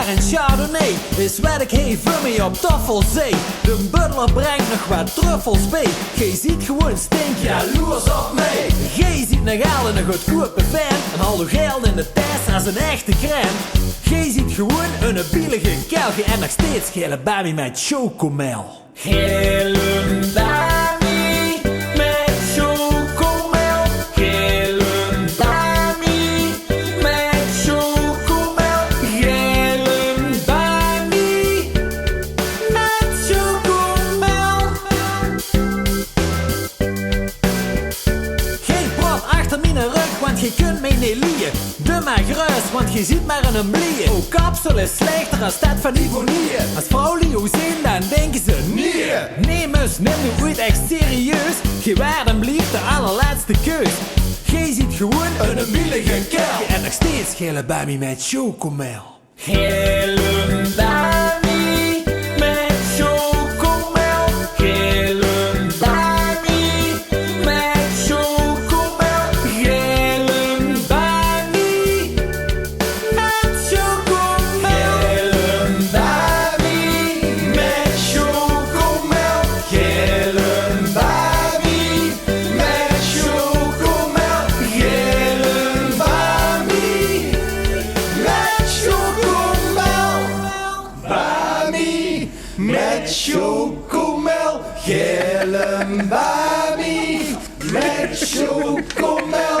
en Chardonnay is wat ik heen voor me op Taffelzee. De butler brengt nog wat truffels bij. Gij ziet gewoon stink jaloers op mij. Gij ziet nog al een goedkope vent en al uw geld in de tas als een echte krent. Gij ziet gewoon een bielige kelge en nog steeds gele baby met chocomel. Gele baby met chocomel. Gele baby met chocomel. Gele baby met chocomel. Geen prop achter mijn rug, want je kunt mij niet liegen. Doe maar gerust, want je ziet maar een blieën. Oh, kapsel is slechter als dat van Ivonie. Als vrouwen jou zien, dan denken ze nee. Nee, mus, neem nu ooit echt serieus. Gij waarden blieft de allerlaatste keus. Gij ziet gewoon een bielige kerel en nog steeds gele baby met chocomel. Gele baby met chocomel. Gele baby met chocomel. Gele baby met chocomel. Gele baby met chocomel. Gele baby met chocomel. Gele baby met chocomel. Baby met chocomel. Gele baby met chocomel.